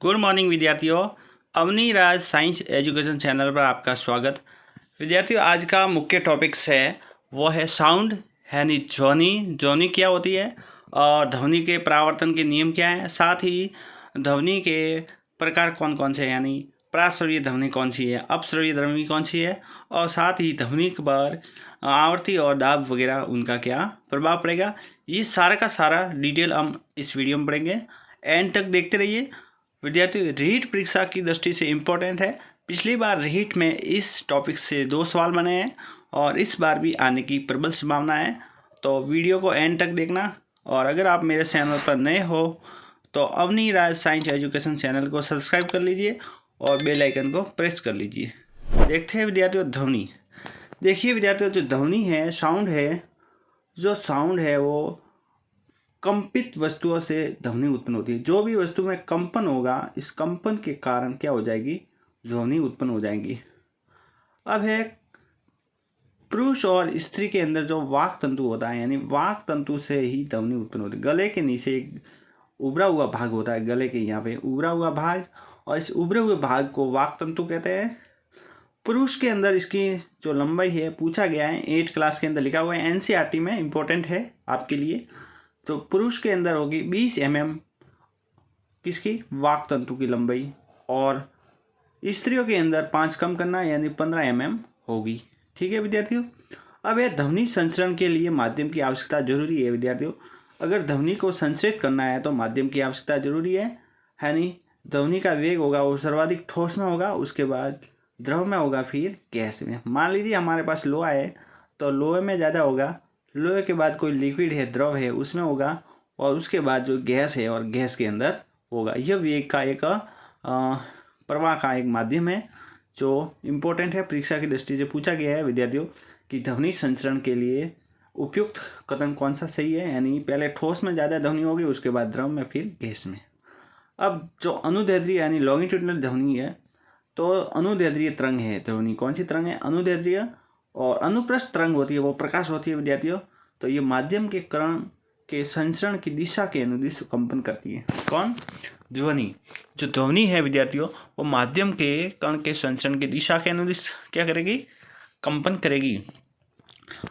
Good morning विद्यार्थियों। अवनी राज science education channel पर आपका स्वागत। विद्यार्थियों, आज का मुख्य टॉपिक्स है वो है साउंड, यानी ध्वनि। ध्वनि क्या होती है और ध्वनि के परावर्तन के नियम क्या हैं, साथ ही ध्वनि के प्रकार कौन कौन से हैं, यानी प्राश्रव्य ध्वनि कौन सी है, अपश्रव्य ध्वनि कौन सी है, और साथ ही ध्वनि पर आवृत्ति और दाब वगैरह उनका क्या प्रभाव पड़ेगा। ये सारा का सारा डिटेल हम इस वीडियो में पढ़ेंगे। एंड तक देखते रहिए। विद्यार्थी, रीट परीक्षा की दृष्टि से इम्पोर्टेंट है। पिछली बार रीट में इस टॉपिक से 2 सवाल बने हैं और इस बार भी आने की प्रबल संभावना है, तो वीडियो को एंड तक देखना। और अगर आप मेरे चैनल पर नए हो तो अवनी राज साइंस एजुकेशन चैनल को सब्सक्राइब कर लीजिए और बेल आइकन को प्रेस कर लीजिए। देखते हैं विद्यार्थियों ध्वनि। देखिए विद्यार्थियों, जो ध्वनि है, साउंड है, जो साउंड है वो कंपित वस्तुओं से ध्वनि उत्पन्न होती है। जो भी वस्तु में कंपन होगा, इस कंपन के कारण क्या हो जाएगी, ध्वनि उत्पन्न हो जाएगी। अब है पुरुष और स्त्री के अंदर जो वाक तंतु होता है, यानी वाक तंतु से ही ध्वनि उत्पन्न होती है। गले के नीचे एक उभरा हुआ भाग होता है, गले के यहाँ पे उभरा हुआ भाग, और इस उभरे हुए भाग को वाक तंतु कहते हैं। पुरुष के अंदर इसकी जो लंबाई है, पूछा गया है 8 क्लास के अंदर लिखा हुआ है, एनसीईआरटी में इम्पोर्टेंट है आपके लिए। तो पुरुष के अंदर होगी 20 mm किसकी, वाक तंतु की लंबाई, और स्त्रियों के अंदर 5 कम करना यानी 15 mm होगी। ठीक है विद्यार्थियों। अब यह ध्वनि संचरण के लिए माध्यम की आवश्यकता जरूरी है। विद्यार्थियों, अगर ध्वनि को संचरित करना है तो माध्यम की आवश्यकता जरूरी है, यानी ध्वनि का वेग होगा वो सर्वाधिक ठोस में होगा, उसके बाद द्रव में होगा, फिर गैस में। मान लीजिए हमारे पास लोहा है तो लोहे में ज़्यादा होगा, लोहे के बाद कोई लिक्विड है, द्रव है, उसमें होगा, और उसके बाद जो गैस है और गैस के अंदर होगा। यह वेग का एक प्रवाह का एक माध्यम है जो इम्पोर्टेंट है। परीक्षा की दृष्टि से पूछा गया है विद्यार्थियों कि ध्वनि संचरण के लिए उपयुक्त कदम कौन सा सही है, यानी पहले ठोस में ज़्यादा ध्वनि होगी, उसके बाद द्रव में, फिर गैस में। अब जो अनुदैर्ध्य यानी लॉन्गिट्यूडिनल ध्वनि है, तो अनुदैर्ध्य तरंग है ध्वनि, कौन सी तरंग है, अनुदैर्ध्य। और अनुप्रस्थ तरंग होती है वो प्रकाश होती है विद्यार्थियों। तो ये माध्यम के कण के संचरण की दिशा के अनुदिश कंपन करती है। कौन, ध्वनि। जो ध्वनि है विद्यार्थियों वो माध्यम के कण के संचरण की दिशा के अनुदिश क्या करेगी, कंपन करेगी।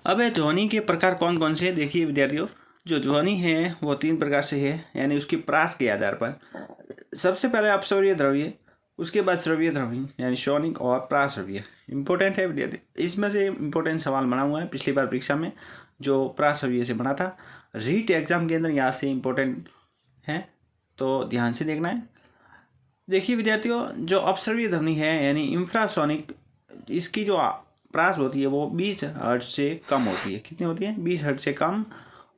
अब है ध्वनि के प्रकार कौन कौन से हैं। देखिए विद्यार्थियों, जो ध्वनि है वो 3 प्रकार से है, यानी उसकी प्रास के आधार पर। सबसे पहले अपश्रव्य द्रव्य, उसके बाद श्रव्य ध्वनि यानी शोनिक, और प्राश्रव्य। इंपॉर्टेंट है विद्यार्थी, इसमें से इंपॉर्टेंट सवाल बना हुआ है पिछली बार परीक्षा में जो प्राश्रव्य से बना था। रीट एग्जाम के अंदर यहाँ से इंपॉर्टेंट है, तो ध्यान से देखना है। देखिए विद्यार्थियों, जो अपश्रव्य ध्वनि है यानी इंफ्रासोनिक, इसकी जो प्रास होती है वो 20 हर्ट्ज से कम होती है। कितनी होती है, 20 हर्ट्ज से कम।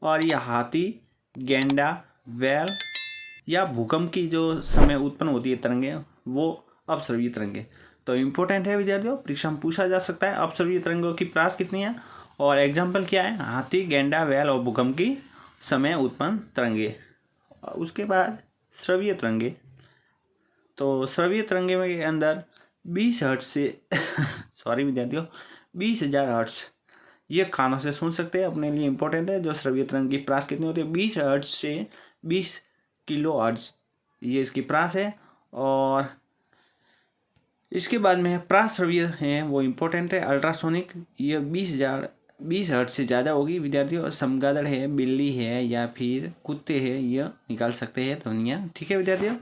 और यह हाथी, गेंडा, वैल या भूकंप की जो समय उत्पन्न होती है तरंगे, वो अपश्रव्य तरंगे। तो इम्पोर्टेंट है विद्यार्थियों, परीक्षा में पूछा जा सकता है अपश्रव्य तरंगों की प्रास कितनी है, और एग्जाम्पल क्या है, हाथी, गेंडा, वैल और भूकंप की समय उत्पन्न तरंगे। उसके बाद श्रव्य तरंगे, तो श्रव्य तरंगे में के अंदर 20 हर्ट्ज से सॉरी विद्यार्थियों, 20,000 हर्ट्ज, ये कानों से सुन सकते हैं, अपने लिए इंपॉर्टेंट है। जो श्रव्य तरंग की प्रास कितनी होती है, 20 हर्ट्ज से 20 किलो हर्ट्ज, ये इसकी प्रास है। और इसके बाद में प्राश्रव्य है वो इम्पोर्टेंट है, अल्ट्रासोनिक, ये 20 हर्ट्ज से ज़्यादा होगी विद्यार्थियों। समगादड़ है, बिल्ली है या फिर कुत्ते हैं, यह निकाल सकते हैं ध्वनियाँ। ठीक है विद्यार्थियों,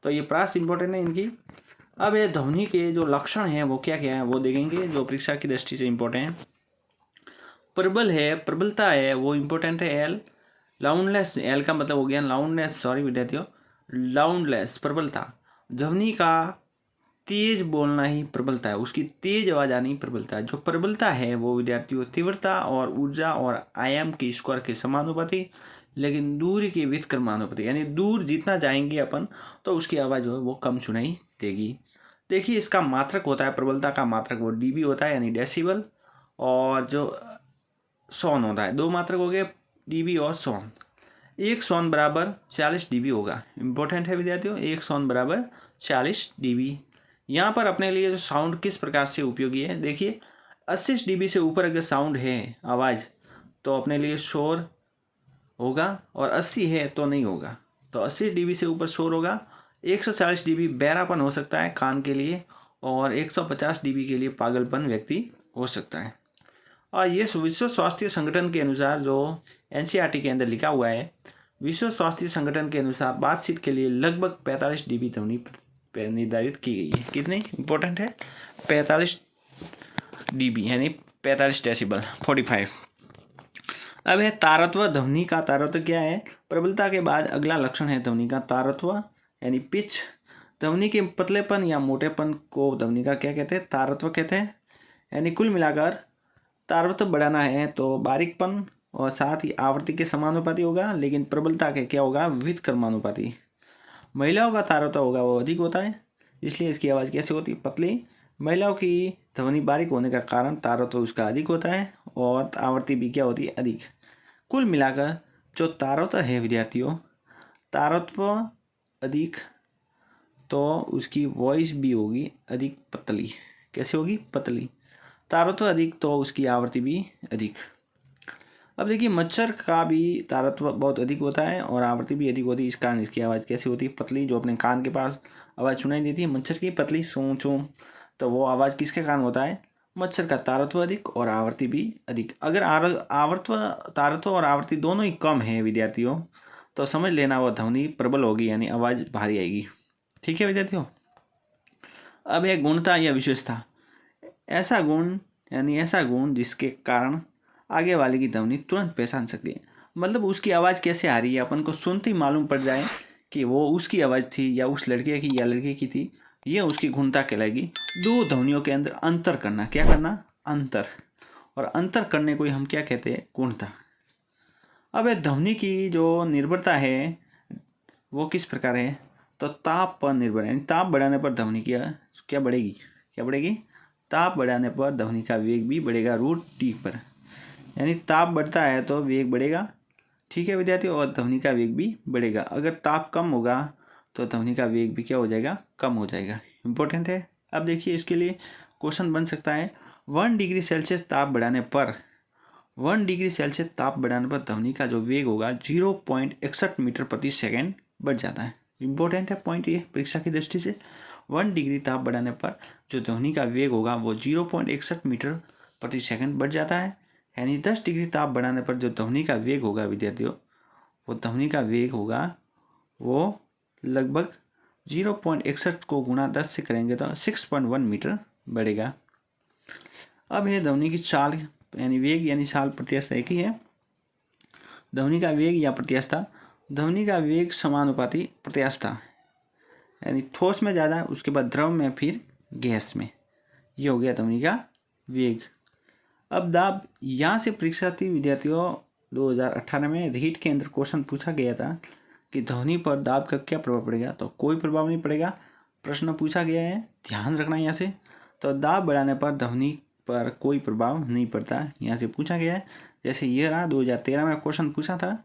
तो ये प्रास इंपॉर्टेंट है इनकी। अब ये ध्वनि के जो लक्षण हैं वो क्या क्या है वो देखेंगे, जो परीक्षा की दृष्टि से इम्पोर्टेंट है। प्रबल है, प्रबलता है, वो इम्पोर्टेंट है। एल लाउंडलेस, एल का मतलब हो गया लाउंडलेस, सॉरी विद्यार्थियों, लाउंडलेस प्रबलता। ध्वनि का तेज बोलना ही प्रबलता है, उसकी तेज आवाज आनी प्रबलता है। जो प्रबलता है वो विद्यार्थियों तीव्रता और ऊर्जा और आयाम की स्क्वायर के समानुपाती, लेकिन दूरी के व्युत्क्रमानुपाती, यानी दूर जितना जाएंगे अपन तो उसकी आवाज़ जो है वो कम सुनाई देगी। देखिए इसका मात्रक होता है, प्रबलता का मात्रक वो डीबी होता है यानी डेसिबल, और जो सोन होता है, 2 मात्रक हो गए डीबी और सोन। 1 सोन बराबर 40 डीबी होगा। इंपॉर्टेंट है विद्यार्थियों, 1 सोन बराबर 40 डीबी। यहाँ पर अपने लिए जो साउंड किस प्रकार से उपयोगी है, देखिए 80 डीबी से ऊपर अगर साउंड है आवाज़ तो अपने लिए शोर होगा, और 80 है तो नहीं होगा। तो 80 डीबी से ऊपर शोर होगा, 140 dB बहरापन हो सकता है कान के लिए, और 150 dB के लिए पागलपन व्यक्ति हो सकता है। और ये विश्व स्वास्थ्य संगठन के अनुसार, जो NCERT के अंदर लिखा हुआ है, विश्व स्वास्थ्य संगठन के अनुसार बातचीत के लिए लगभग 45 dB ध्वनि निर्धारित की गई है। कितनी इंपॉर्टेंट है? 45 dB यानी 45 डेसिबल, 45। अब है तारत्व। ध्वनि का तारत्व क्या है? प्रबलता के बाद अगला लक्षण है ध्वनि का तारत्व यानी पिच। ध्वनि के पतलेपन या मोटेपन को ध्वनि का क्या कहते हैं? तारत्व कहते हैं। यानी कुल मिलाकर तारत्व बढ़ाना है तो बारीकपन और साथ ही आवृत्ति के समानुपाती होगा, लेकिन प्रबलता के क्या होगा? व्युत्क्रमानुपाती। महिलाओं का तारत्व होगा वो अधिक होता है, इसलिए इसकी आवाज़ कैसे होती है? पतली। महिलाओं की ध्वनि बारीक होने का कारण तारत्व उसका अधिक होता है और आवृत्ति भी क्या होती है? अधिक। कुल मिलाकर जो तारत्व है विद्यार्थियों, तारत्व अधिक तो उसकी वॉइस भी होगी अधिक पतली। कैसे होगी? पतली। तारत्व अधिक तो उसकी आवृत्ति भी अधिक। अब देखिए, मच्छर का भी तारत्व बहुत अधिक होता है और आवृत्ति भी अधिक होती है, इस कारण इसकी आवाज़ कैसी होती है? पतली। जो अपने कान के पास आवाज़ सुनाई देती है मच्छर की, पतली सूं चूं, तो वो आवाज़ किसके कारण होता है? मच्छर का तारत्व अधिक और आवृत्ति भी अधिक। अगर तारत्व और आवृत्ति दोनों ही कम है विद्यार्थियों, तो समझ लेना वो ध्वनि प्रबल होगी, यानी आवाज़ भारी आएगी। ठीक है विद्यार्थियों। अब है गुणता या विशेषता। ऐसा गुण जिसके कारण आगे वाले की ध्वनि तुरंत पहचान सके। मतलब उसकी आवाज़ कैसे आ रही है, अपन को सुनते ही मालूम पड़ जाए कि वो उसकी आवाज़ थी या उस लड़के की या लड़के की थी, ये उसकी गुणता कहलाएगी। दो ध्वनियों के अंदर अंतर करना। क्या करना? अंतर। और अंतर करने को ही हम क्या कहते हैं? गुणता। अब ध्वनि की जो निर्भरता है वो किस प्रकार है? तो ताप पर निर्भर है। ताप बढ़ाने पर ध्वनि की क्या बढ़ेगी? क्या बढ़ेगी? ताप बढ़ाने पर ध्वनि का वेग भी बढ़ेगा √T पर। यानी ताप बढ़ता है तो वेग बढ़ेगा। ठीक है विद्यार्थियों। और ध्वनि का वेग भी बढ़ेगा। अगर ताप कम होगा तो ध्वनि का वेग भी क्या हो जाएगा? कम हो जाएगा। इंपॉर्टेंट है। अब देखिए, इसके लिए क्वेश्चन बन सकता है, 1 डिग्री सेल्सियस ताप बढ़ाने पर 1 डिग्री सेल्सियस ताप बढ़ाने पर ध्वनि का जो वेग होगा 0.61 मीटर प्रति सेकेंड बढ़ जाता है। इंपॉर्टेंट है पॉइंट ये परीक्षा की दृष्टि से। 1 डिग्री ताप बढ़ाने पर जो ध्वनि का वेग होगा वो 0.61 मीटर प्रति सेकेंड बढ़ जाता है। यानी 10 डिग्री ताप बढ़ाने पर जो ध्वनि का वेग होगा विद्यार्थियों, वो ध्वनि का वेग होगा वो लगभग 0.61 को गुणा 10 से करेंगे तो 6.1 मीटर बढ़ेगा। अब है ध्वनि की चाल यानी वेग यानी चाल प्रत्यास्था एक ही है। ध्वनि का वेग या प्रत्यास्था, ध्वनि का वेग समानुपाती प्रत्यास्था, यानी ठोस में ज़्यादा, उसके बाद द्रव में, फिर गैस में। ये हो गया ध्वनि का वेग। अब दाब, यहाँ से परीक्षार्थी विद्यार्थियों 2018 में रीट के अंदर क्वेश्चन पूछा गया था कि ध्वनि पर दाब का क्या प्रभाव पड़ेगा? तो कोई प्रभाव नहीं पड़ेगा। प्रश्न पूछा गया है, ध्यान रखना यहाँ से। तो दाब बढ़ाने पर ध्वनि पर कोई प्रभाव नहीं पड़ता, यहाँ से पूछा गया है। जैसे ये रहा 2013 में क्वेश्चन पूछा था,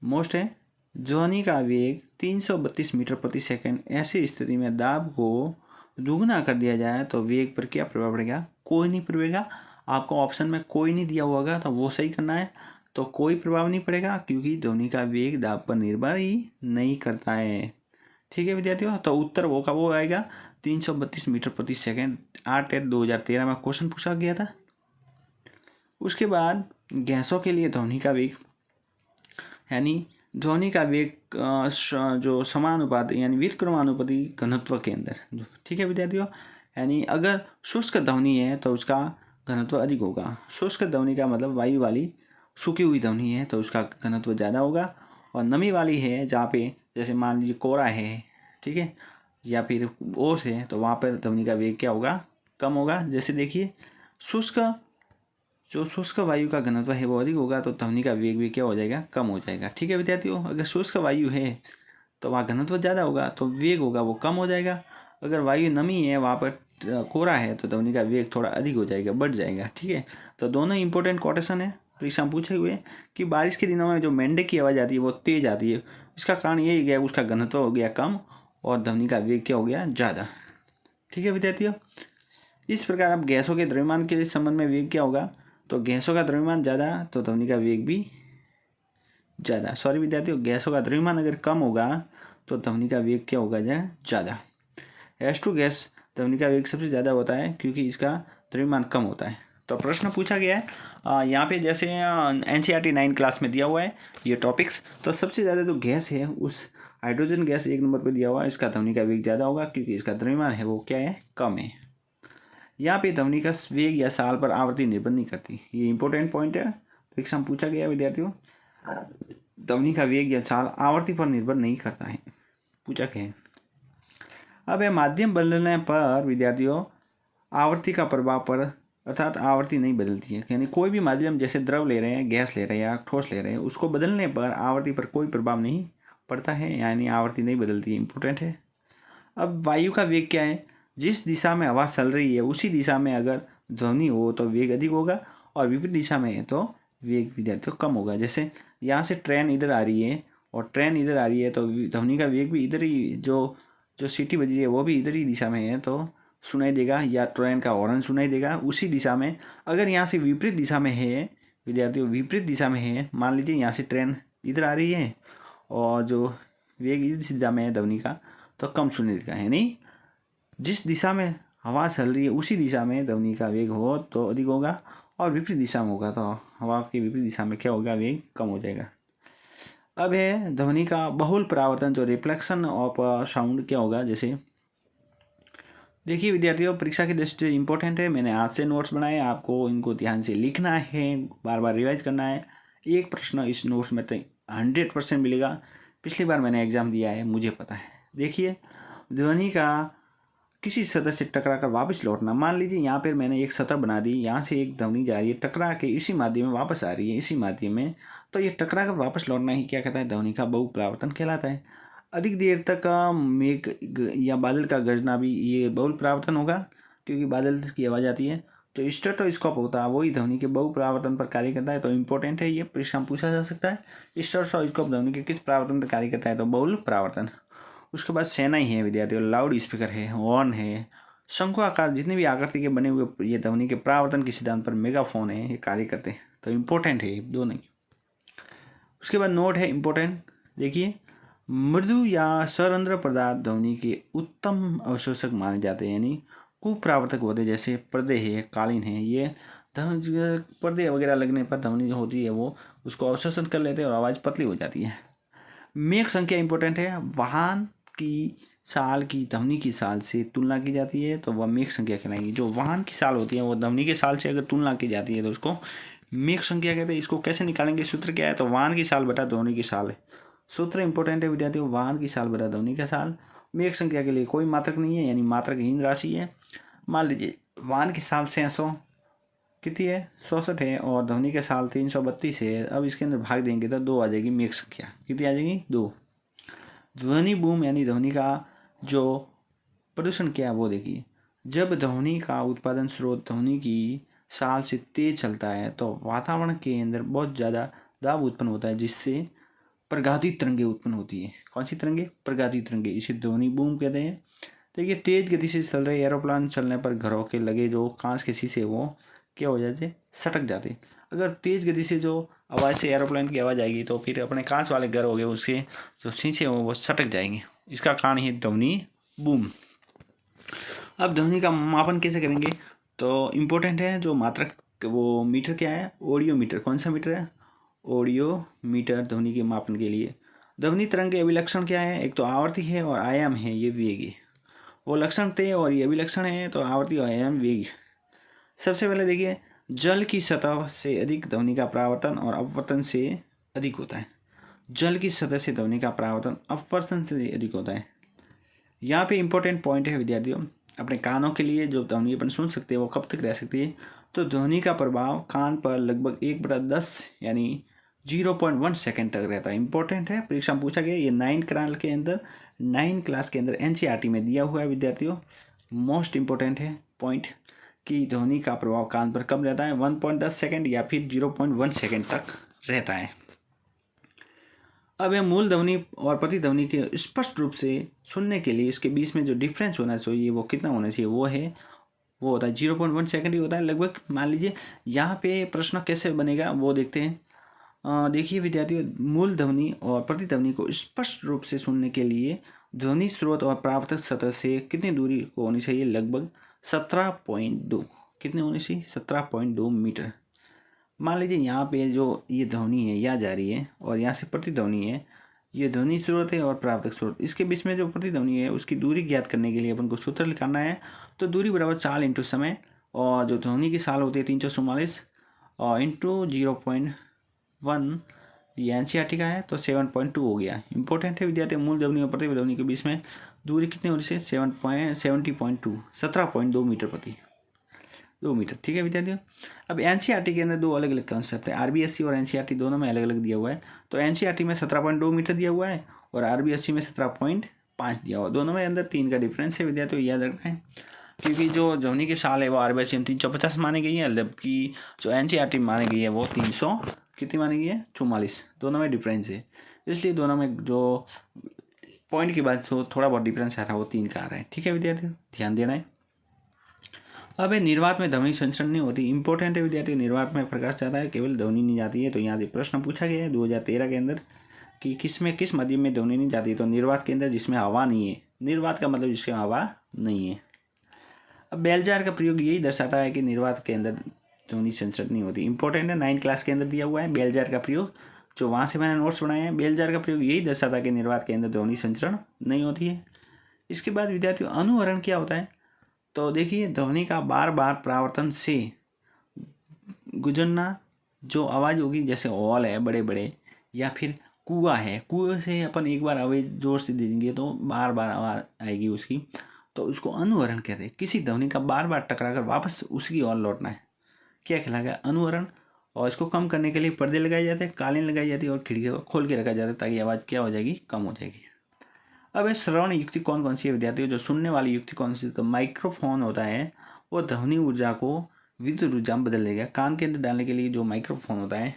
मोस्ट है, ध्वनि का वेग 332 मीटर प्रति सेकंड, ऐसी स्थिति में दाब को दुगना कर दिया जाए तो वेग पर क्या प्रभाव पड़ेगा? कोई नहीं पड़ेगा। आपको ऑप्शन में कोई नहीं दिया हुआ होगा तो वो सही करना है। तो कोई प्रभाव नहीं पड़ेगा क्योंकि ध्वनि का वेग दाब पर निर्भर ही नहीं करता है। ठीक है विद्यार्थियों। तो उत्तर वो का वो आएगा 332 मीटर प्रति सेकंड। 8/2013 में क्वेश्चन पूछा गया था। उसके बाद गैसों के लिए ध्वनि का वेग यानी ध्वनि का वेग जो समानुपात यानी व्युत्क्रमानुपाती घनत्व के अंदर। ठीक है विद्यार्थियों। यानी अगर शुष्क ध्वनि है तो उसका घनत्व अधिक होगा। शुष्क ध्वनि का मतलब वायु वाली सूखी हुई ध्वनि है तो उसका घनत्व ज़्यादा होगा। और नमी वाली है जहाँ पे जैसे मान लीजिए कोहरा है, ठीक है, या फिर ओस है, तो वहाँ पर ध्वनि का वेग क्या होगा? कम होगा। जैसे देखिए, शुष्क वायु का घनत्व है वो अधिक होगा तो ध्वनि का वेग भी क्या हो जाएगा? कम हो जाएगा। ठीक है विद्यार्थियों। अगर शुष्क वायु है तो वहाँ घनत्व ज़्यादा होगा तो वेग होगा वो कम हो जाएगा। अगर वायु नमी है, वहाँ पर कोहरा है, तो ध्वनि का वेग थोड़ा अधिक हो जाएगा, बढ़ जाएगा। ठीक है। तो दोनों इंपॉर्टेंट कोटेशन है परीक्षा में पूछे हुए कि बारिश के दिनों में जो मेंढक की आवाज़ आती है वो तेज़ आती है। इसका कारण यही गया, उसका घनत्व हो गया कम और ध्वनि का वेग क्या हो गया? ज़्यादा। ठीक है विद्यार्थियों। इस प्रकार अब गैसों के द्रव्यमान के संबंध में वेग क्या होगा? तो गैसों का द्रव्यमान ज़्यादा तो ध्वनि का वेग भी ज़्यादा। सॉरी विद्यार्थियों, गैसों का द्रव्यमान अगर कम होगा तो ध्वनि का वेग क्या होगा ज़्यादा। H2 गैस ध्वनि का वेग सबसे ज़्यादा होता है क्योंकि इसका द्रव्यमान कम होता है। तो प्रश्न पूछा गया है यहाँ पे जैसे NCERT 9 क्लास में दिया हुआ है ये टॉपिक्स। तो सबसे ज़्यादा जो गैस है उस हाइड्रोजन गैस 1 नंबर पे दिया हुआ है, इसका ध्वनि का वेग ज़्यादा होगा क्योंकि इसका द्रव्यमान है वो क्या है, कम है। यहाँ पे ध्वनि का वेग या साल पर आवृत्ति निर्भर नहीं करती, ये इंपॉर्टेंट पॉइंट है। परीक्षा में पूछा गया विद्यार्थियों, ध्वनि का वेग या साल आवर्ती पर निर्भर नहीं करता है, पूछा गया है। अब यह माध्यम बदलने पर विद्यार्थियों आवर्ती का प्रभाव पर, अर्थात आवर्ती नहीं बदलती है, यानी कोई भी माध्यम जैसे द्रव ले रहे हैं, गैस ले रहे हैं या ठोस ले रहे हैं, उसको बदलने पर आवर्ती पर कोई प्रभाव नहीं पड़ता है, यानी आवर्ती नहीं बदलती है, इंपॉर्टेंट है। अब वायु का वेग क्या है, जिस दिशा में हवा चल रही है उसी दिशा में अगर ध्वनि हो तो वेग अधिक होगा और विपरीत दिशा में है तो वेग विद्यार्थियों कम होगा। जैसे यहाँ से ट्रेन इधर आ रही है और ट्रेन इधर आ रही है तो ध्वनि का वेग भी इधर ही, जो सीटी बज रही है वो भी इधर ही दिशा में है तो सुनाई देगा, या ट्रेन का हॉर्न सुनाई देगा उसी दिशा में। अगर यहाँ से विपरीत दिशा में है विद्यार्थियों, विपरीत दिशा में है, मान लीजिए यहाँ से ट्रेन इधर आ रही है और जो वेग इस दिशा में है ध्वनि का, तो कम सुनाई देगा, है नहीं। जिस दिशा में हवा चल रही है उसी दिशा में ध्वनि का वेग हो तो अधिक होगा और विपरीत दिशा में होगा तो हवा के विपरीत दिशा में क्या होगा, वेग कम हो जाएगा। अब है ध्वनि का बहुल परावर्तन, जो रिफ्लेक्शन ऑफ साउंड क्या होगा। जैसे देखिए विद्यार्थियों, परीक्षा की दृष्टि से इंपॉर्टेंट है, मैंने आज से नोट्स बनाए, आपको इनको ध्यान से लिखना है, बार बार रिवाइज करना है। एक प्रश्न इस नोट्स में तो 100% मिलेगा, पिछली बार मैंने एग्जाम दिया है, मुझे पता है। देखिए, ध्वनि का किसी सतह से टकरा कर वापस लौटना, मान लीजिए यहाँ पर मैंने एक सतह बना दी, यहाँ से एक ध्वनि जा रही है, टकरा के इसी माध्यम में वापस आ रही है, इसी माध्यम में, तो ये टकरा कर वापस लौटना ही क्या कहता है, ध्वनि का बहुपरावर्तन कहलाता है। अधिक देर तक मेघ या बादल का गरजना भी ये बहुल परावर्तन होगा, क्योंकि बादल की आवाज़ आती है। तो स्टेटोस्कोप होता है वही ध्वनि के बहु परावर्तन पर कार्य करता है, तो इंपॉर्टेंट है, ये परीक्षा में पूछा जा सकता है। स्टेटोस्कोप ध्वनि के किस परावर्तन पर कार्य करता है, तो बहुल परावर्तन। उसके बाद सेनाई है विद्यार्थियों, लाउड स्पीकर है, हॉर्न है, शंकु आकार जितने भी आकृति के बने हुए ये ध्वनि के परावर्तन के सिद्धांत पर मेगाफोन है, ये कार्य करते हैं, तो इम्पोर्टेंट है दो नहीं। उसके बाद नोट है इम्पोर्टेंट, देखिए, मृदु या सरंध्र पदार्थ ध्वनि के उत्तम अवशोषक माने जाते हैं, यानी कुपरावर्तक होते हैं। जैसे पर्दे है, कालीन है, ये पर्दे वगैरह लगने पर ध्वनि जो होती है वो उसको अवशोषण कर लेते हैं और आवाज़ पतली हो जाती है। मेघ संख्या इंपॉर्टेंट है, वाहन की साल की ध्वनि की साल से तुलना की जाती है तो वह मेघ संख्या कहलाएगी। जो वाहन की साल होती है वो ध्वनि के साल से अगर तुलना की जाती है तो उसको मेघ संख्या कहते हैं। इसको कैसे निकालेंगे, सूत्र क्या है, तो वाहन की साल बटा ध्वनि की साल है, सूत्र इंपॉर्टेंट है विद्यार्थियों, वाहन की साल बटा ध्वनि का साल। मेघ संख्या के लिए कोई मात्रक नहीं है, यानी मात्रकहीन राशि है। मान लीजिए वाहन की साल 600 कितनी है, 66 है, और ध्वनि के साल 332 है। अब इसके अंदर भाग देंगे तो 2 आ जाएगी, मेघ संख्या कितनी आ जाएगी, 2। ध्वनि बूम यानी ध्वनि का जो प्रदूषण क्या है वो देखिए, जब ध्वनि का उत्पादन स्रोत ध्वनि की साल से तेज चलता है तो वातावरण के अंदर बहुत ज़्यादा दाब उत्पन्न होता है, जिससे प्रगातित तरंगे उत्पन्न होती है। कौन सी तरंगे, प्रगातित तरंगे, इसे ध्वनि बूम कहते हैं। देखिए, तेज गति से चल रहे एरोप्लेन चलने पर घरों के लगे जो कांच के शीशे वो क्या हो जाते, सटक जाते। अगर तेज गति से जो आवाज़ से एरोप्लेन की आवाज़ आएगी तो फिर अपने कांच वाले घर हो गए उसके जो शीशे हो वो सटक जाएंगे, इसका कारण है ध्वनि बूम। अब ध्वनि का मापन कैसे करेंगे, तो इम्पोर्टेंट है जो मात्रक, वो मीटर क्या है, ऑडियो मीटर। कौन सा मीटर है, ऑडियो मीटर, ध्वनि के मापन के लिए। ध्वनि तरंग के अभिलक्षण क्या है, एक तो आवर्ती है और आयाम है, ये वेग है। वो लक्षण थे और ये अभिलक्षण है, तो आवर्ती और आयाम वेग। सबसे पहले देखिए, जल की सतह से अधिक ध्वनि का परावर्तन और अपवर्तन से अधिक होता है। जल की सतह से ध्वनि का परावर्तन अपवर्तन से अधिक होता है। यहाँ पे इंपॉर्टेंट पॉइंट है विद्यार्थियों, अपने कानों के लिए जो ध्वनि अपन सुन सकते हैं वो कब तक रह सकती है, तो ध्वनि का प्रभाव कान पर लगभग 1/10 यानी 0.1 सेकेंड तक रहता है। इंपॉर्टेंट है, परीक्षा में पूछा गया, ये 9 क्लास के अंदर NCERT में दिया हुआ है विद्यार्थियों। मोस्ट इंपॉर्टेंट है पॉइंट कि ध्वनि का प्रभाव कान पर कब रहता है, 1.10 सेकेंड या फिर 0.1 सेकेंड तक रहता है। अब यह मूल ध्वनि और प्रतिध्वनि के स्पष्ट रूप से सुनने के लिए इसके बीच में जो डिफरेंस होना चाहिए वो कितना होना चाहिए, वो होता है 0.1 सेकेंड ही होता है लगभग। मान लीजिए यहाँ पे प्रश्न कैसे बनेगा वो देखते हैं। देखिए विद्यार्थियों, मूल ध्वनि और प्रतिध्वनि को स्पष्ट रूप से सुनने के लिए ध्वनि स्रोत और प्रावर्तक सतह से कितनी दूरी को होनी चाहिए? लगभग 17.2। कितनी होनी चाहिए? 17.2 मीटर। मान लीजिए यहाँ पे जो ये ध्वनि है यहाँ जा रही है और यहाँ से प्रतिध्वनि है, ये ध्वनि स्रोत है और प्रावर्तक स्रोत, इसके बीच में जो प्रतिध्वनि है उसकी दूरी ज्ञात करने के लिए अपन को सूत्र निकालना है। तो दूरी बराबर चाल इंटू समय, और जो ध्वनि की साल होती है 344 और इंटू 0.1, ये एनसीईआरटी का है तो 7.2 हो गया। इंपॉर्टेंट है विद्यार्थी, मूल ध्वनि और प्रतिध्वनि के बीच में दूरी कितनी होनी चाहिए? 70.2 17.2 मीटर प्रति 2 मीटर। ठीक है विद्यार्थियों। अब एनसीईआरटी के अंदर दो अलग अलग कॉन्सेप्ट है, आरबीएससी और एनसीईआरटी दोनों में अलग अलग दिया हुआ है। तो एनसीईआरटी में 17.2 मीटर दिया हुआ है और आरबीएससी में 17.5 दिया हुआ है। दोनों में अंदर 3 का डिफरेंस है विद्यार्थियों, याद रखना है। क्योंकि जो ध्वनि की साल है वो आरबीएससी में 350 मानी गई है, जबकि जो एनसीईआरटी में मानी गई है वो 300 कितनी मानी गई है? 44। दोनों में डिफरेंस है, इसलिए दोनों में जो पॉइंट की बात हो थोड़ा बहुत डिफरेंस आ रहा है वो 3 का आ रहा है। ठीक है विद्यार्थियों, ध्यान देना है। अब निर्वात में ध्वनि संचरण नहीं होती। इंपॉर्टेंट है विद्यार्थी, निर्वात में प्रकाश जाता है, केवल ध्वनि नहीं जाती है। तो यहाँ से प्रश्न पूछा गया है 2013 के अंदर कि किस माध्यम में ध्वनि नहीं जाती? तो निर्वात के अंदर जिसमें हवा नहीं है। निर्वात का मतलब जिसमें हवा नहीं है। अब बेल जार का प्रयोग यही दर्शाता है कि निर्वात के अंदर ध्वनि संचरण नहीं होती। इंपॉर्टेंट है, 9 क्लास के अंदर दिया हुआ है बेल जार का प्रयोग, जो वहाँ से मैंने नोट्स बनाए हैं। बेल जार का प्रयोग यही दर्शाता है कि निर्वात के अंदर ध्वनि संचरण नहीं होती है। इसके बाद विद्यार्थियों, अनुहरण क्या होता है? तो देखिए, ध्वनि का बार बार परावर्तन से गुजरना, जो आवाज़ होगी, जैसे हॉल है बड़े बड़े या फिर कुआं है, कुएं से अपन एक बार आवाज़ जोर से दे देंगे तो बार बार आवाज़ आएगी उसकी, तो उसको अनुहरण कहते हैं। किसी ध्वनि का बार बार टकरा कर वापस उसी ओर लौटना है, क्या कहलाएगा? अनुहरण। और इसको कम करने के लिए पर्दे लगाए जाते हैं, कालीन लगाई जाती है और खिड़कियों को खोल के रखा जाता है ताकि आवाज़ क्या हो जाएगी? कम हो जाएगी। अब ये श्रवण युक्ति कौन कौन सी है विद्यार्थियों? जो सुनने वाली युक्ति कौन सी? तो माइक्रोफोन होता है, वो ध्वनि ऊर्जा को विद्युत ऊर्जा में बदल देगा। कान के अंदर डालने के लिए जो माइक्रोफोन होता है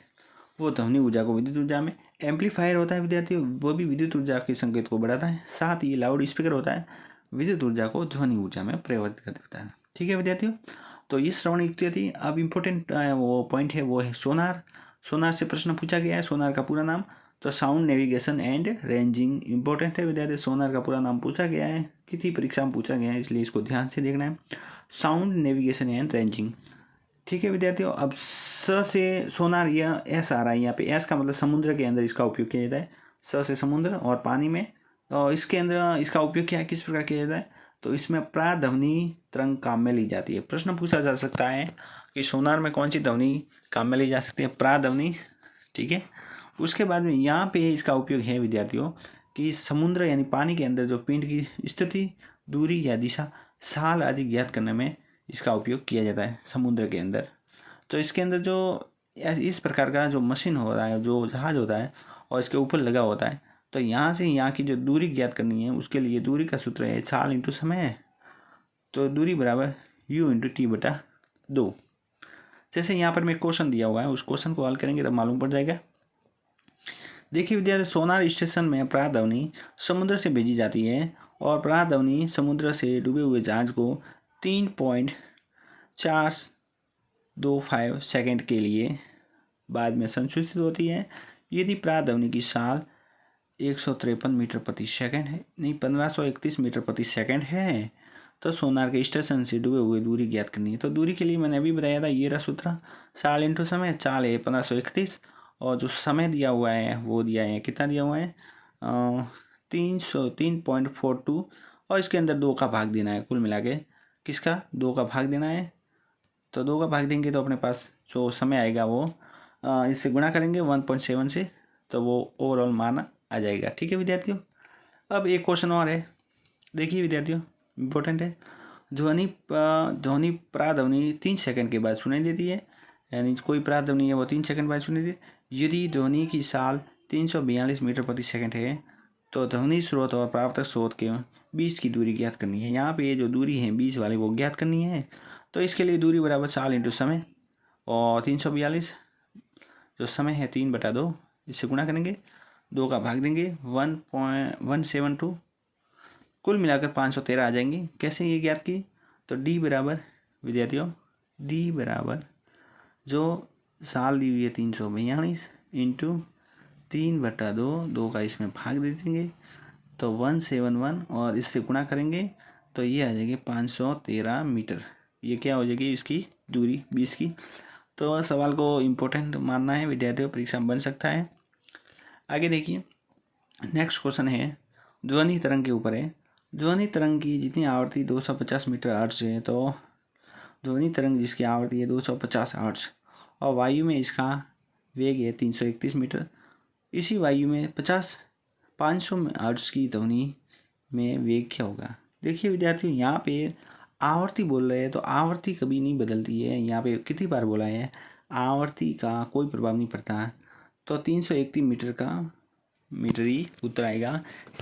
वो ध्वनि ऊर्जा को विद्युत ऊर्जा में। एम्पलीफायर होता है विद्यार्थियों, वो भी विद्युत ऊर्जा के संकेत को बढ़ाता है। साथ ही लाउड स्पीकर होता है, विद्युत ऊर्जा को ध्वनि ऊर्जा में परिवर्तित कर देता है। ठीक है विद्यार्थियों, तो ये श्रवण युक्ति थी। अब इम्पोर्टेंट वो पॉइंट है वो है सोनार। सोनार से प्रश्न पूछा गया है। सोनार का पूरा नाम तो sound navigation and ranging. Important है विद्यार्थी, सोनार का पूरा नाम पूछा गया है, किसी परीक्षा में पूछा गया है, इसलिए इसको ध्यान से देखना है। Sound navigation and ranging. ठीक है विद्यार्थियों। अब स से सोनार, यह एस आ रहा है यहाँ पे। एस का मतलब समुद्र के अंदर इसका उपयोग किया जाता है। स से समुद्र और पानी में, और इसके अंदर इसका उपयोग क्या है, किस प्रकार किया जाता है? तो इसमें प्राध्वनि तरंग काम में ली जाती है। प्रश्न पूछा जा सकता है कि सोनार में कौन सी ध्वनि काम में ली जा सकती है? प्राध्वनि। ठीक है। उसके बाद में यहाँ पे इसका उपयोग है विद्यार्थियों कि समुद्र यानी पानी के अंदर जो पिंड की स्थिति, दूरी या दिशा, साल आदि ज्ञात करने में इसका उपयोग किया जाता है समुद्र के अंदर। तो इसके अंदर जो इस प्रकार का जो मशीन हो रहा है, जो जहाज होता है और इसके ऊपर लगा होता है, तो यहाँ से यहाँ की जो दूरी ज्ञात करनी है उसके लिए दूरी का सूत्र है चाल इंटू समय है। तो दूरी बराबर u इंटू टी बटा 2। जैसे यहाँ पर मैं क्वेश्चन दिया हुआ है, उस क्वेश्चन को हल करेंगे तब मालूम पड़ जाएगा। देखिए विद्यार्थी, सोनार स्टेशन में प्राध्वनि समुद्र से भेजी जाती है और प्राध्वनि समुद्र से डूबे हुए जहाज को 3.425 सेकंड के लिए बाद में संशोधित होती है। यदि प्राध्वनि की साल 153 मीटर प्रति सेकंड है, नहीं 1531 मीटर प्रति सेकंड है, तो सोनार के स्टेशन से डूबे हुए दूरी ज्ञात करनी है। तो दूरी के लिए मैंने अभी बताया था, ये रहा सूत्र, साल इंटू समय। चाल है 1531 और जो समय दिया हुआ है वो दिया है, कितना दिया हुआ है? 303.42 और इसके अंदर 2 का भाग देना है। कुल मिला के किसका? 2 का भाग देना है। तो 2 का भाग देंगे तो अपने पास जो समय आएगा वो इससे गुणा करेंगे 1.7 से, तो वो ओवरऑल मान आ जाएगा। ठीक है विद्यार्थियों। अब एक क्वेश्चन और है, देखिए विद्यार्थियों, इम्पोर्टेंट है। ध्वनि प्राध्वनि 3 सेकंड के बाद सुनाई देती है, यानी कोई प्राध्वनि है वो 3 सेकंड बाद सुनाई देती है। यदि ध्वनि की साल 342 मीटर प्रति सेकंड है तो ध्वनि स्रोत और प्रावर्तक स्रोत के बीच की दूरी ज्ञात करनी है। यहाँ पे ये जो दूरी है बीच वाली वो ज्ञात करनी है। तो इसके लिए दूरी बराबर साल इंटू समय और 342 जो समय है 3/2, इससे गुणा करेंगे, 2 का भाग देंगे 1.172, कुल मिलाकर 513 आ जाएंगी। कैसे ये ज्ञात की? तो डी बराबर विद्यार्थियों, डी बराबर जो साल दी हुई है 342 इंटू 3/2, 2 का इसमें भाग दे देंगे तो 171 और इससे गुणा करेंगे तो ये आ जाएगी 513 मीटर। ये क्या हो जाएगी इसकी दूरी 20 की। तो सवाल को इम्पोर्टेंट मानना है विद्यार्थियों, परीक्षा में बन सकता है। आगे देखिए नेक्स्ट क्वेश्चन है ध्वनि तरंग के ऊपर है। ध्वनि तरंग की जितनी आवृत्ति 250 मीटर हर्ट्ज है, तो ध्वनि तरंग जिसकी आवृत्ति है 250 हर्ट्ज और वायु में इसका वेग है 331 मीटर। इसी वायु में 500 हर्ट्ज की ध्वनि में वेग क्या होगा। देखिए विद्यार्थियों यहाँ पे आवर्ती बोल रहे हैं तो आवर्ती कभी नहीं बदलती है। यहाँ पे कितनी बार बोला है आवर्ती का कोई प्रभाव नहीं पड़ता, तो 331 मीटर ही उत्तर आएगा।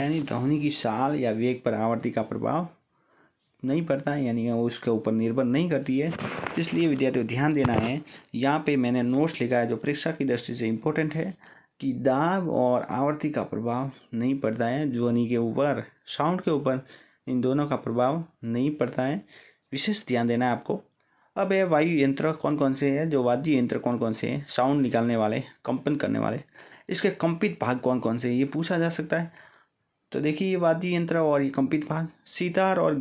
यानी ध्वनि की चाल या वेग पर आवर्ती का प्रभाव नहीं पड़ता है, यानी वो उसके ऊपर निर्भर नहीं करती है। इसलिए विद्यार्थियों ध्यान देना है, यहाँ पे मैंने नोट्स लिखा है जो परीक्षा की दृष्टि से इम्पोर्टेंट है कि दाब और आवर्ती का प्रभाव नहीं पड़ता है ध्वनि के ऊपर, साउंड के ऊपर इन दोनों का प्रभाव नहीं पड़ता है, विशेष ध्यान देना है आपको। अब है वायु यंत्र कौन कौन से हैं, जो वाद्य यंत्र कौन कौन से हैं, साउंड निकालने वाले, कंपन करने वाले, इसके कंपित भाग कौन कौन से हैं, ये पूछा जा सकता है। तो देखिए ये वाद्य यंत्र और ये कंपित भाग, सितार और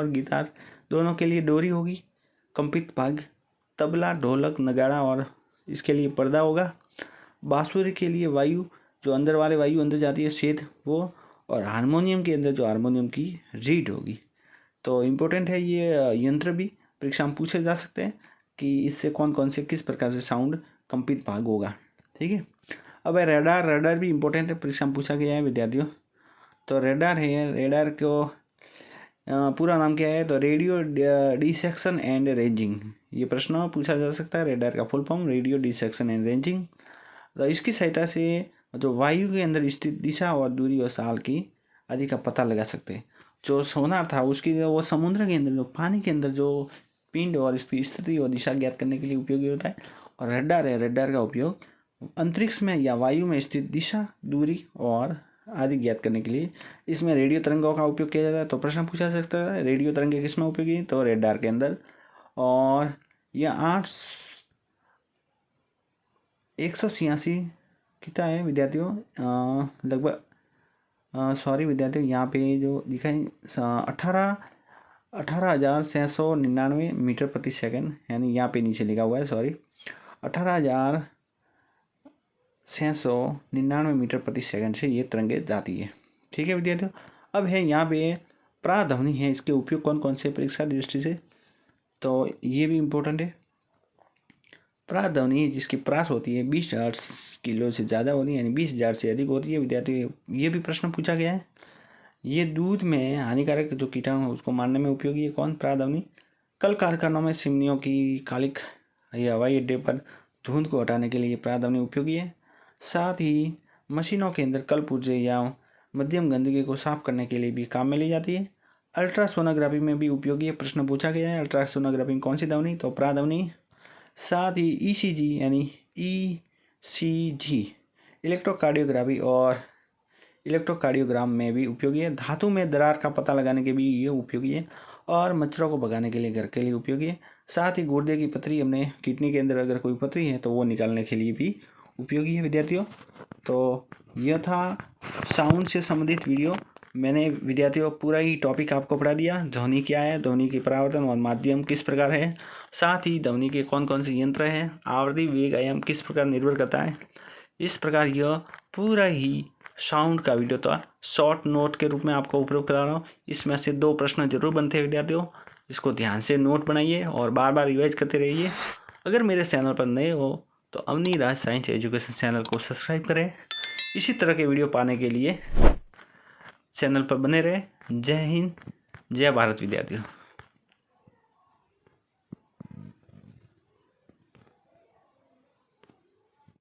गिटार दोनों के लिए डोरी होगी। कंपित भाग तबला, ढोलक, नगाड़ा और इसके लिए पर्दा होगा। बांसुरी के लिए वायु, जो अंदर वाले वायु अंदर जाती है छेद वो, और हारमोनियम के अंदर जो हारमोनियम की रीड होगी। तो इम्पोर्टेंट है ये यंत्र भी, परीक्षा में पूछे जा सकते हैं कि इससे कौन कौन से किस प्रकार से साउंड कंपित भाग होगा। ठीक है। अब है रडार भी इम्पोर्टेंट है, परीक्षा में पूछा गया है विद्यार्थियों। तो रेडार को पूरा नाम क्या है, तो रेडियो डिसेक्शन एंड रेंजिंग, ये प्रश्न पूछा जा सकता है। रेडार का full form radio dissection and ranging. तो इसकी सहायता से जो वायु के अंदर स्थित दिशा और दूरी और साल की आदि का पता लगा सकते हैं। जो सोनार था उसकी वो समुद्र के अंदर, जो पानी के अंदर जो पिंड और इसकी स्थिति और दिशा ज्ञात करने के लिए उपयोगी होता है। और रेडार का उपयोग अंतरिक्ष में या वायु में स्थित दिशा, दूरी और आदि ज्ञात करने के लिए। इसमें रेडियो तरंगों का उपयोग किया जाता है। तो प्रश्न पूछा जा सकता है रेडियो तरंगे किस में उपयोगी है, तो रेडार के अंदर। और यह 186 कितना है विद्यार्थियों, लगभग सॉरी विद्यार्थियों यहाँ पे जो दिखा है 18,699 मीटर प्रति सेकंड, यानी यहाँ पे नीचे लिखा हुआ है, सॉरी 18,699 मीटर प्रति सेकंड से ये तरंगे जाती है। ठीक है विद्यार्थियों। अब है यहाँ पे प्राध्वनि है, इसके उपयोग कौन कौन से परीक्षा दृष्टि से, तो ये भी इम्पोर्टेंट है। प्राध्वनि जिसकी प्रास होती है 20 हर्ट्ज किलो से ज़्यादा होती है, यानी 20,000 से अधिक होती है विद्यार्थी। ये भी प्रश्न पूछा गया है। ये दूध में हानिकारक जो कीटाणु है उसको मारने में उपयोगी है कौन, प्राध्वनि। कल कारखानों में चिमनियों की कालिक या हवाई अड्डे पर धुंध को हटाने के लिए प्राध्वनि उपयोगी है। साथ ही मशीनों के अंदर कल पुर्जे या मध्यम गंदगी को साफ करने के लिए भी काम में ली जाती है। अल्ट्रासोनोग्राफी में भी उपयोगी है, प्रश्न पूछा गया है अल्ट्रासोनोग्राफी में कौन सी ध्वनि, तो प्राध्वनि। साथ ही ECG यानी ECG इलेक्ट्रोकार्डियोग्राफी और इलेक्ट्रोकार्डियोग्राम में भी उपयोगी है। धातु में दरार का पता लगाने के भी ये उपयोगी है और मच्छरों को भगाने के लिए घर के लिए उपयोगी है। साथ ही गुर्दे की पथरी, अपने किडनी के अंदर अगर कोई पथरी है तो वो निकालने के लिए भी उपयोगी है विद्यार्थियों। तो यह था साउंड से संबंधित वीडियो। मैंने विद्यार्थियों पूरा ही टॉपिक आपको पढ़ा दिया। ध्वनि क्या है, ध्वनि की परावर्तन और माध्यम किस प्रकार है, साथ ही ध्वनि के कौन कौन से यंत्र हैं, आवृत्ति, वेग, आयाम किस प्रकार निर्भर करता है। इस प्रकार यह पूरा ही साउंड का वीडियो था, शॉर्ट नोट के रूप में आपको उपयोग करा रहा हूँ। इसमें से 2 प्रश्न जरूर बनते हैं विद्यार्थियों, इसको ध्यान से नोट बनाइए और बार बार रिवाइज करते रहिए। अगर मेरे चैनल पर नए हो तो अवनी राज साइंस एजुकेशन चैनल को सब्सक्राइब करें। इसी तरह के वीडियो पाने के लिए चैनल पर बने रहें। जय हिंद, जय भारत विद्यार्थियों।